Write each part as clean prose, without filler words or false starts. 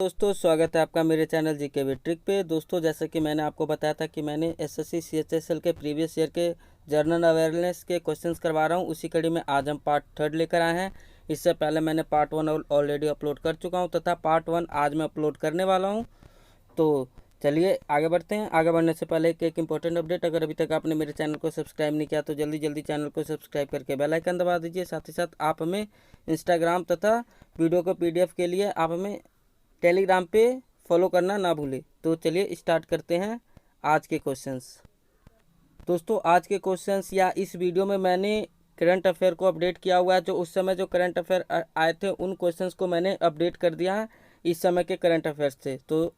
दोस्तों स्वागत है आपका मेरे चैनल जीके विद ट्रिक पे। दोस्तों जैसे कि मैंने आपको बताया था कि मैंने एसएससी सीएचएसएल के प्रीवियस ईयर के जनरल अवेयरनेस के क्वेश्चंस करवा रहा हूं, उसी कड़ी में आज हम पार्ट 3 लेकर आए हैं। इससे पहले मैंने पार्ट 1 ऑलरेडी अपलोड कर चुका हूं तथा पार्ट 1 आज मैं अपलोड करने वाला हूं। तो चलिए आगे बढ़ते हैं। आगे बढ़ने से पहले एक इम्पोर्टेंट अपडेट, अगर अभी तक आपने मेरे चैनल को सब्सक्राइब नहीं किया तो जल्दी चैनल को सब्सक्राइब करके बेल आइकन दबा दीजिए। साथ ही साथ आप हमें इंस्टाग्राम तथा वीडियो को पीडीएफ के लिए आप हमें टेलीग्राम पे फॉलो करना ना भूलें। तो चलिए स्टार्ट करते हैं आज के क्वेश्चंस। दोस्तों आज के क्वेश्चंस या इस वीडियो में मैंने करंट अफेयर को अपडेट किया हुआ है। जो उस समय जो करंट अफेयर आए थे उन क्वेश्चंस को मैंने अपडेट कर दिया है इस समय के करंट अफेयर्स से। तो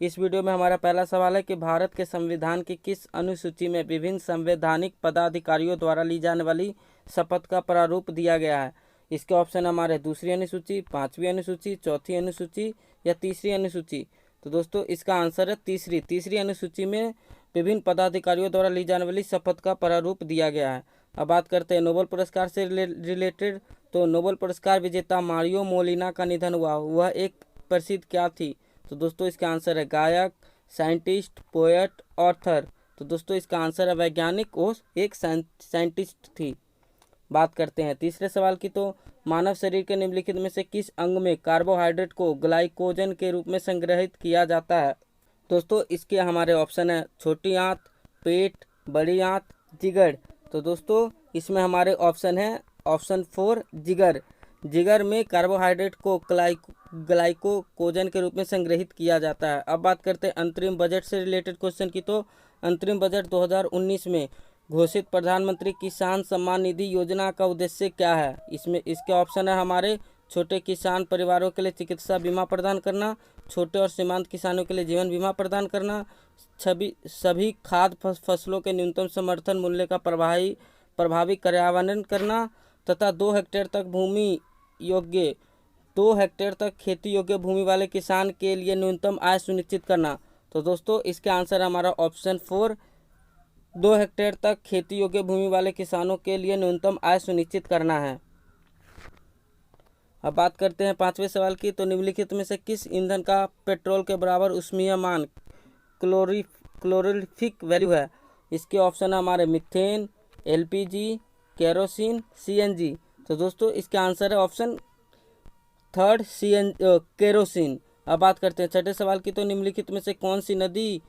इस वीडियो में हमारा पहला सवाल है कि भारत के संविधान की किस अनुसूची में विभिन्न संवैधानिक पदाधिकारियों द्वारा ली जाने वाली शपथ का प्रारूप दिया गया है। इसके ऑप्शन हमारे दूसरी अनुसूची, पांचवी अनुसूची, चौथी अनुसूची या तीसरी अनुसूची। तो दोस्तों इसका आंसर है तीसरी अनुसूची में विभिन्न पदाधिकारियों द्वारा ली जाने वाली शपथ का प्रारूप दिया गया है। अब बात करते हैं नोबेल पुरस्कार से रिलेटेड। तो नोबेल पुरस्कार विजेता मारियो मोलिना का निधन हुआ, वह एक प्रसिद्ध क्या थी? तो दोस्तों इसका आंसर है गायक, साइंटिस्ट, पोएट, ऑथर। तो दोस्तों इसका आंसर है वैज्ञानिक और एक साइंटिस्ट थी। बात करते हैं तीसरे सवाल की। तो मानव शरीर के निम्नलिखित में से किस अंग में कार्बोहाइड्रेट को ग्लाइकोजन के रूप में संग्रहित किया जाता है? दोस्तों इसके हमारे ऑप्शन है छोटी आंत, पेट, बड़ी आंत, जिगर। तो दोस्तों इसमें हमारे ऑप्शन है ऑप्शन 4 जिगर। जिगर में कार्बोहाइड्रेट को ग्लाइकोजन के रूप में संग्रहित किया जाता है। अब बात करते हैं अंतरिम बजट से रिलेटेड क्वेश्चन की। तो अंतरिम बजट 2019 में घोषित प्रधानमंत्री किसान सम्मान निधि योजना का उद्देश्य क्या है? इसमें इसके ऑप्शन है हमारे छोटे किसान परिवारों के लिए चिकित्सा बीमा प्रदान करना, छोटे और सीमांत किसानों के लिए जीवन बीमा प्रदान करना, सभी खाद्य फसलों के न्यूनतम समर्थन मूल्य का प्रभावी कार्यान्वयन करना तथा 2 हेक्टेयर तक खेती योग्य भूमि वाले किसान के लिए न्यूनतम आय सुनिश्चित करना। तो दोस्तों इसके आंसर हमारा ऑप्शन 4 2 हेक्टेयर तक खेती योग्य भूमि वाले किसानों के लिए न्यूनतम आय सुनिश्चित करना है। अब बात करते हैं पांचवें सवाल की। तो निम्नलिखित में से किस ईंधन का पेट्रोल के बराबर ऊष्मीय मान क्लोरीफिक वैल्यू है? इसके ऑप्शन है हमारे मीथेन, एलपीजी, केरोसिन, सीएनजी। तो दोस्तों इसका आंसर है ऑप्शन 3 केरोसिन। अब बात करते हैं छठे सवाल की। तो निम्नलिखित में से कौन सी नदी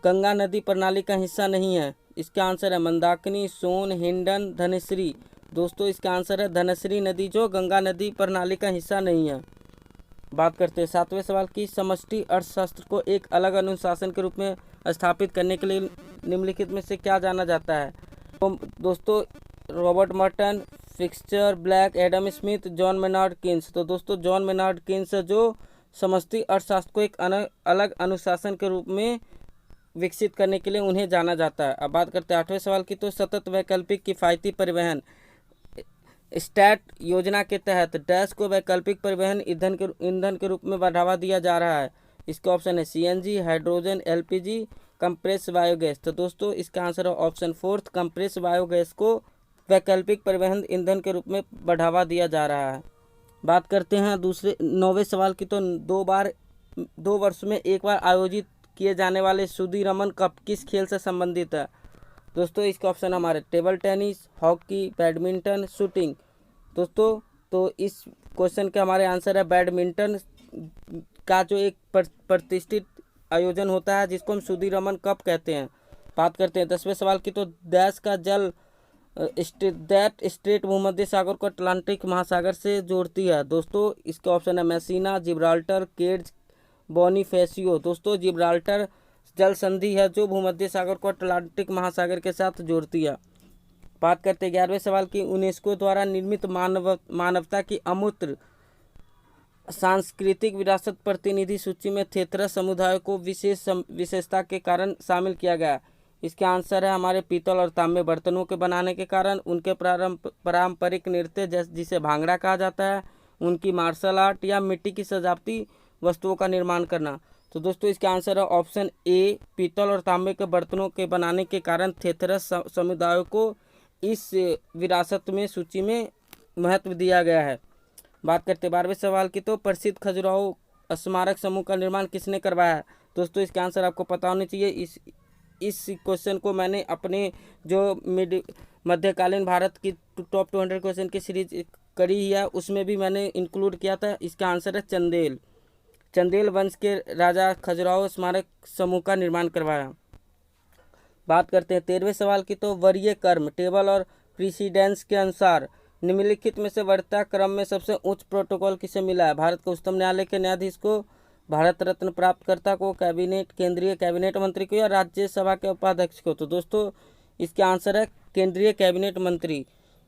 गंगा नदी प्रणाली का हिस्सा नहीं है? इसका आंसर है मंदाकिनी, सोन, हिंडन, धनश्री। दोस्तों इसका आंसर है धनश्री नदी जो गंगा नदी प्रणाली का हिस्सा नहीं है। बात करते हैं सातवें सवाल की। समष्टि अर्थशास्त्र को एक अलग अनुशासन के रूप में स्थापित करने के लिए निम्नलिखित में से क्या जाना जाता है? तो दोस्तों Robert Merton, fixture black, Adam Smith, John Maynard Keynes. तो दोस्तों जॉन मेनार्ड किन्स जो समष्टि अर्थशास्त्र को एक अलग अनुशासन के रूप में विकसित करने के लिए उन्हें जाना जाता है। अब बात करते हैं आठवें सवाल की। तो सतत वैकल्पिक किफ़ायती परिवहन स्टैट योजना के तहत डैश को वैकल्पिक परिवहन ईंधन के रूप में बढ़ावा दिया जा रहा है। इसका ऑप्शन है CNG, hydrogen, LPG, compress biogas. तो दोस्तों इसका आंसर है ऑप्शन 4 कंप्रेस बायोगैस को वैकल्पिक परिवहन ईंधन के रूप में बढ़ावा दिया जा रहा है। बात करते हैं नौवें सवाल की। तो 2 वर्ष में एक बार आयोजित किए जाने वाले सुदीरमन कप किस खेल से संबंधित है? दोस्तों इसका ऑप्शन हमारे table tennis, hockey, badminton, shooting. दोस्तों तो इस क्वेश्चन के हमारे आंसर है बैडमिंटन का जो एक प्रतिष्ठित आयोजन होता है जिसको हम सुदीरमन कप कहते हैं। बात करते हैं 10वें सवाल की। तो देश का जल स्ट्रेट भूमध्य सागर को अटलांटिक महासागर से जोड़ती है। दोस्तों इसका ऑप्शन है मैसीना, जिब्राल्टर, केर्च, बोनिफेसियो। दोस्तों जिब्राल्टर जल संधि है जो भूमध्य सागर को अटलांटिक महासागर के साथ जोड़ती है। बात करते हैं 11वें सवाल की। यूनेस्को द्वारा निर्मित मानवता की अमूर्त सांस्कृतिक विरासत प्रतिनिधि सूची में थेथरस समुदाय को विशेषता के कारण शामिल किया गया। इसका आंसर है हमारे पीतल और तांबे बर्तनों के बनाने के कारण, उनके पारंपरिक नृत्य जिसे भांगड़ा कहा जाता है, उनकी मार्शल आर्ट या मिट्टी की सजावटी वस्तुओं का निर्माण करना। तो दोस्तों इसका आंसर है ऑप्शन ए पीतल और तांबे के बर्तनों के बनाने के कारण थेथरस समुदायों को इस विरासत में सूची में महत्व दिया गया है। बात करते 12वें सवाल की। तो प्रसिद्ध खजुराहो स्मारक समूह का निर्माण किसने करवाया है? दोस्तों इसका आंसर आपको पता होना चाहिए। इस क्वेश्चन को मैंने अपने जो मध्यकालीन भारत की टॉप 200 क्वेश्चन की सीरीज करी है उसमें भी मैंने इंक्लूड किया था। इसका आंसर है चंदेल। चंदेल वंश के राजा खजुराहो स्मारक समूह का निर्माण करवाया। बात करते हैं 13वें सवाल की, तो वरीय कर्म टेबल और प्रीसीडेंस के अनुसार निम्नलिखित में से वरीयता क्रम में सबसे उच्च प्रोटोकॉल किसे मिला है? भारत के उच्चतम न्यायालय के न्यायाधीश को, भारत रत्न प्राप्तकर्ता को, कैबिनेट केंद्रीय कैबिनेट मंत्री को, या राज्यसभा के उपाध्यक्ष को? तो दोस्तों इसका आंसर है केंद्रीय कैबिनेट मंत्री।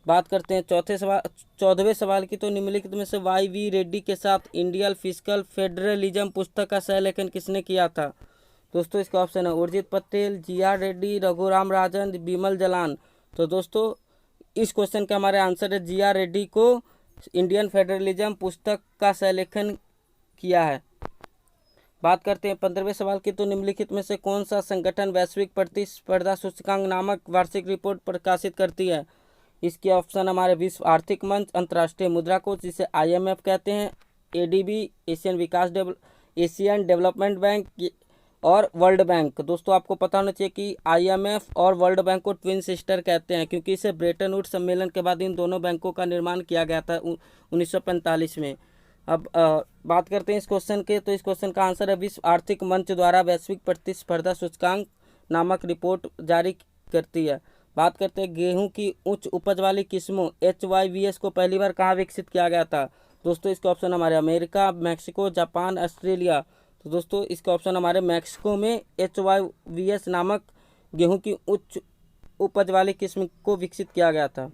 बात करते हैं 14वें सवाल की, तो निम्नलिखित में से वाई वी रेड्डी के साथ इंडियन फिजिकल फेडरलिज्म पुस्तक का सह लेखन किसने किया था? दोस्तों इसका ऑप्शन है उर्जित पटेल, जी.आर. रेड्डी, रघुराम राजन, बिमल जलान। तो दोस्तों इस क्वेश्चन का हमारा आंसर है जी.आर. रेड्डी को इंडियन फेडरलिज्म पुस्तक का सहलेखन किया है। बात करते हैं 15वें सवाल की, तो निम्नलिखित में से कौन सा संगठन वैश्विक प्रतिस्पर्धा सूचकांक नामक वार्षिक रिपोर्ट प्रकाशित करती है? इसके ऑप्शन हमारे विश्व आर्थिक मंच, अंतर्राष्ट्रीय मुद्रा कोष जिसे IMF कहते हैं, ADB एशियन डेवलपमेंट बैंक और वर्ल्ड बैंक। दोस्तों आपको पता होना चाहिए कि IMF और वर्ल्ड बैंक को ट्विन सिस्टर कहते हैं, क्योंकि इसे ब्रेटन वुड्स सम्मेलन के बाद इन दोनों बैंकों का निर्माण किया गया था 1945 में। अब बात करते हैं इस क्वेश्चन के, तो इस क्वेश्चन का आंसर है विश्व आर्थिक मंच द्वारा वैश्विक प्रतिस्पर्धा सूचकांक नामक रिपोर्ट जारी करती है। बात करते हैं गेहूं की उच्च उपज वाली किस्मों HYVS को पहली बार कहाँ विकसित किया गया था? दोस्तों इसका ऑप्शन हमारे अमेरिका, मैक्सिको, जापान, ऑस्ट्रेलिया। तो दोस्तों इसका ऑप्शन हमारे मैक्सिको में HYVS नामक गेहूं की उच्च उपज वाली किस्म को विकसित किया गया था।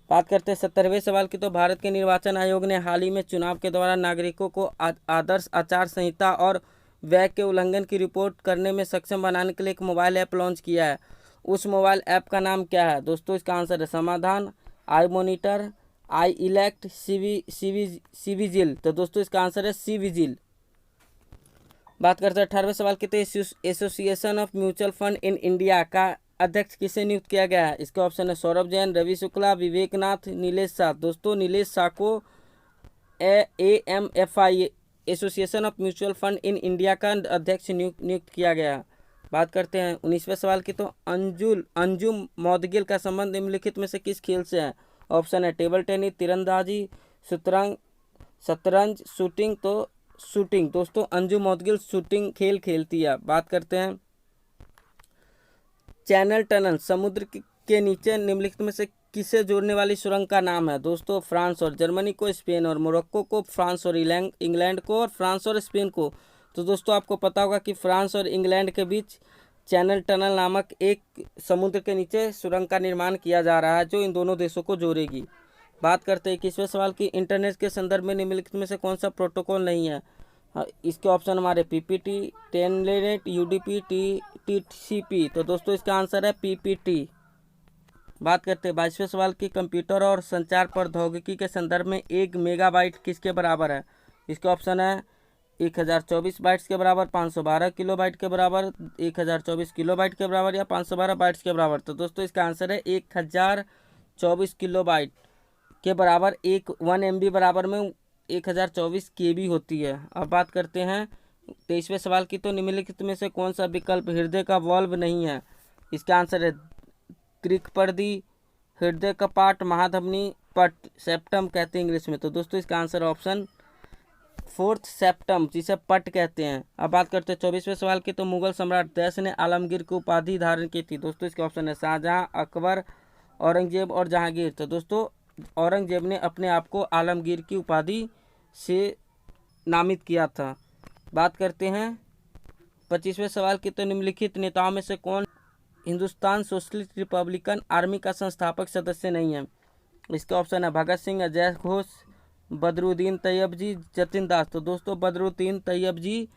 बात करते हैं 17वें सवाल की, तो भारत के निर्वाचन आयोग ने हाल ही में चुनाव के दौरान नागरिकों को आदर्श आचार संहिता और व्यय के उल्लंघन की रिपोर्ट करने में सक्षम बनाने के लिए एक मोबाइल ऐप लॉन्च किया है। उस मोबाइल ऐप का नाम क्या है? दोस्तों इसका आंसर है समाधान, I monitor, I elect, C vigil. तो दोस्तों इसका आंसर है सी विजिल। बात करते हैं 18वें सवाल की, तो association of mutual fund in India का अध्यक्ष किसे नियुक्त किया गया है? इसका ऑप्शन है सौरभ जैन, रवि शुक्ला, विवेक नाथ, नीलेश शाह। दोस्तों नीलेश शाह को AMFI association of mutual fund in India का अध्यक्ष नियुक्त किया गया है। बात करते हैं 19वें सवाल की, तो अंजुम मौदगिल का संबंध निम्नलिखित में से किस खेल से है? ऑप्शन है टेबल टेनिस, तीरंदाजी, शतरंज, शूटिंग। तो शूटिंग। दोस्तों अंजुम मौदगिल शूटिंग खेल खेलती है। बात करते हैं चैनल टनल समुद्र के नीचे निम्नलिखित में से किसे जोड़ने वाली सुरंग का नाम है? दोस्तों फ्रांस और जर्मनी को, स्पेन और मोरक्को को, फ्रांस और इंग्लैंड को, और फ्रांस और स्पेन को। तो दोस्तों आपको पता होगा कि फ्रांस और इंग्लैंड के बीच चैनल टनल नामक एक समुद्र के नीचे सुरंग का निर्माण किया जा रहा है जो इन दोनों देशों को जोड़ेगी। बात करते हैं 21वें सवाल की, इंटरनेट के संदर्भ में निम्नलिखित में से कौन सा प्रोटोकॉल नहीं है? इसके ऑप्शन हमारे PPT, टेलनेट, UDP, TCP। तो दोस्तों इसका आंसर है PPT। बात करते हैं 22वें सवाल की, कंप्यूटर और संचार प्रौद्योगिकी के संदर्भ में 1 मेगाबाइट किसके बराबर है? इसका ऑप्शन है 1024 बाइट्स के बराबर, 512 किलोबाइट के बराबर, 1024 किलोबाइट के बराबर, या 512 बाइट्स के बराबर। तो दोस्तों इसका आंसर है 1024 किलोबाइट के बराबर। 1 MB बराबर में 1024 KB होती है। अब बात करते हैं 23वें सवाल की, तो निम्नलिखित में से कौन सा विकल्प हृदय का वाल्व नहीं है? इसका आंसर है त्रिकपर्दी, हृदय कपाट, महाधमनी, पट, सेप्टम कहते हैं इंग्लिश में। तो दोस्तों इसका आंसर ऑप्शन 4 सेप्टम, जिसे पट कहते हैं। अब बात करते हैं 24वें सवाल की, तो मुगल सम्राट देश ने आलमगीर की उपाधि धारण की थी? दोस्तों इसका ऑप्शन है शाहजहां, अकबर, औरंगजेब और जहांगीर। तो दोस्तों औरंगजेब ने अपने आप को आलमगीर की उपाधि से नामित किया था। बात करते हैं 25वें सवाल की, तो निम्नलिखित नेताओं में से कौन हिंदुस्तान सोशलिस्ट रिपब्लिकन आर्मी का संस्थापक सदस्य नहीं है? इसके ऑप्शन है भगत सिंह, अजय घोष, बदरुद्दीन तैयबजी, जतिन दास। तो दोस्तों Badruddin Tyabji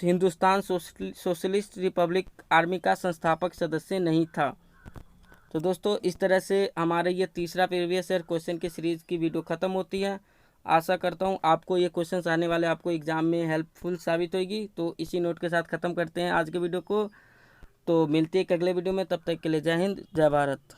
Hindustan socialist Republic army का संस्थापक सदस्य नहीं था। तो दोस्तों इस तरह से हमारे ये तीसरा प्रीवियस ईयर क्वेश्चन की सीरीज़ की वीडियो ख़त्म होती है। आशा करता हूँ आपको ये क्वेश्चंस आने वाले आपको एग्ज़ाम में हेल्पफुल साबित होगी। तो इसी नोट के साथ ख़त्म करते हैं आज के वीडियो को। तो मिलते हैं एक अगले वीडियो में, तब तक के लिए जय हिंद, जय भारत।